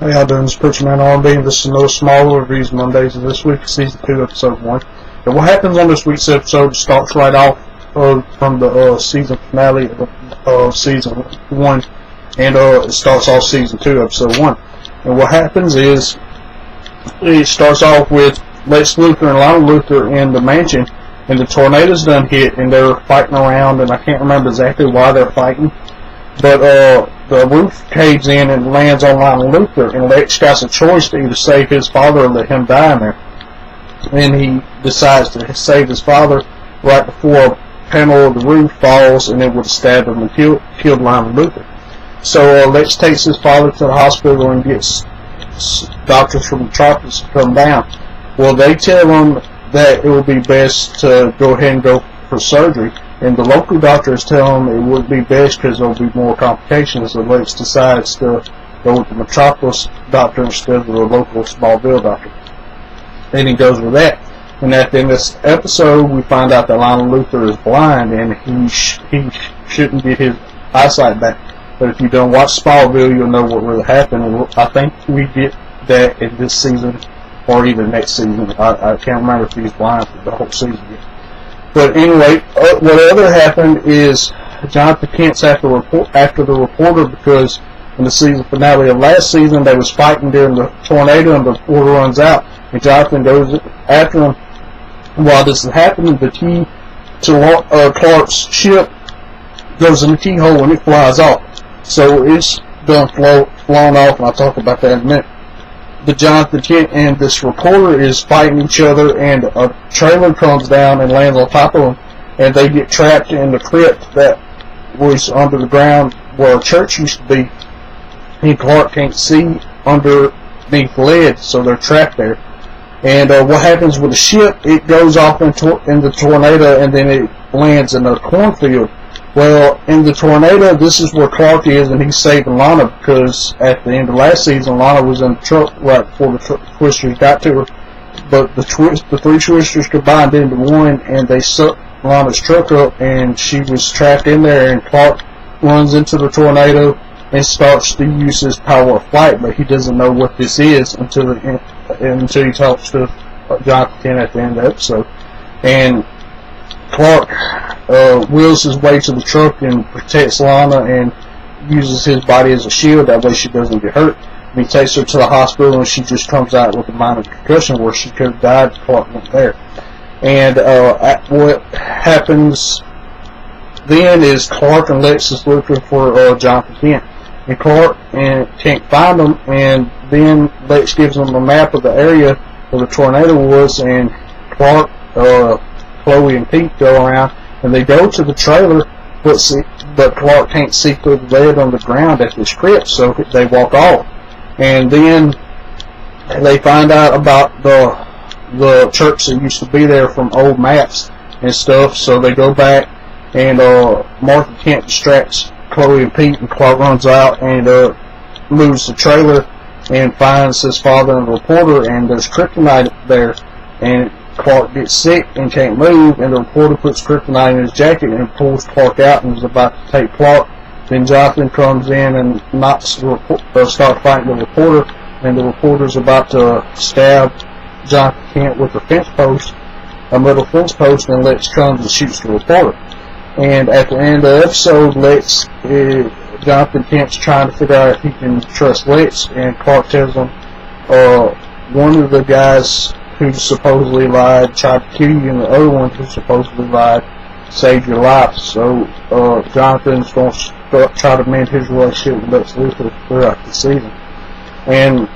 How y'all doing? This is Preacher Man R&B, and this is another Smallville Reviews Mondays of this week, Season 2, Episode 1. And what happens on this week's episode starts right off from the season finale of Season 1, and it starts off Season 2, Episode 1. And what happens is, it starts off with Lex Luthor and Lana Luthor in the mansion, and the tornado's done hit, and they're fighting around, and I can't remember exactly why they're fighting, but the roof caves in and lands on Lana Luthor, and Lex has a choice to either save his father or let him die in there. And he decides to save his father right before a panel of the roof falls, and it would have stabbed him and killed Lana Luthor. So Lex takes his father to the hospital and gets doctors from Metropolis to come down. Well, they tell him that it would be best to go ahead and go for surgery. And the local doctors tell him it would be best because there will be more complications. So Lex decides to go with the Metropolis doctor instead of the local Smallville doctor. And he goes with that. And at the end of this episode, we find out that Lana Luthor is blind and he shouldn't get his eyesight back. But if you don't watch Smallville, you'll know what really happened. And I think we get that in this season or even next season. I can't remember if he's blind for the whole season yet. But anyway, what other happened is Jonathan Kent's after the reporter, because in the season finale of last season they was fighting during the tornado and the reporter runs out and Jonathan goes after him. While this is happening, the key to Clark's ship goes in the keyhole and it flies off. So it's done flown off, and I'll talk about that in a minute. The Jonathan Kent and this reporter is fighting each other, and a trailer comes down and lands on top of them, and they get trapped in the crypt that was under the ground where a church used to be. And Clark can't see underneath lead, so they're trapped there. And what happens with the ship, it goes off in the tornado, and then it lands in a cornfield. Well, in the tornado, this is where Clark is, and he's saving Lana, because at the end of last season, Lana was in the truck right before the Twisters got to her. But the three Twisters combined into one, and they sucked Lana's truck up, and she was trapped in there, and Clark runs into the tornado and starts to use his power of flight, but he doesn't know what this is until he talks to Jonathan Kent at the end of the episode. And Clark wheels his way to the truck and protects Lana and uses his body as a shield, that way she doesn't get hurt. And he takes her to the hospital, and she just comes out with a minor concussion where she could have died. Clark went there. And what happens then is Clark and Lex is looking for Jonathan Kent. And Clark can't find him, and then Lex gives him a map of the area where the tornado was, and Clark, Chloe and Pete go around, and they go to the trailer, but Clark can't see through the lead on the ground at this crypt, so they walk off. And then they find out about the church that used to be there from old maps and stuff, so they go back, and Martha Kent distracts Chloe and Pete, and Clark runs out and moves the trailer and finds his father and the reporter, and there's kryptonite there, and Clark gets sick and can't move, and the reporter puts kryptonite in his jacket and pulls Clark out and is about to take Clark. Then Jonathan comes in and starts fighting the reporter, and the reporter's about to stab Jonathan Kent with a metal fence post, and Lex comes and shoots the reporter. And at the end of the episode, Jonathan Kent's trying to figure out if he can trust Lex, and Clark tells him one of the guys who supposedly lied tried to kill you, and the other one who supposedly lied saved your life. So Jonathan's going to try to mend his relationship with Lex Luthor throughout the season. And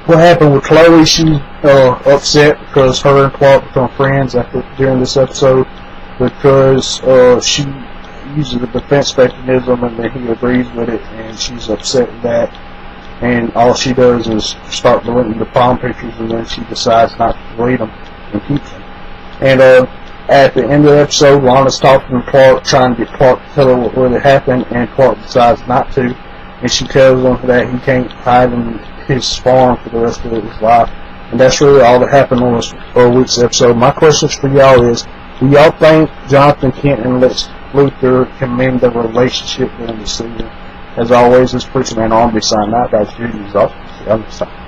what happened with Chloe, she's upset because her and Clark become friends during this episode, because she uses a defense mechanism, and then he agrees with it, and she's upset with that. And all she does is start deleting the palm pictures, and then she decides not to delete them and keeps them. And at the end of the episode, Lana's talking to Clark, trying to get Clark to tell her what really happened, and Clark decides not to. And she tells him that he can't hide in his farm for the rest of his life. And that's really all that happened on this week's episode. My questions for y'all is, do y'all think Jonathan Kent and Lex Luthor can mend their relationship during the season? As always, this Preacher Man R&B signing out. Guys, y'all next time.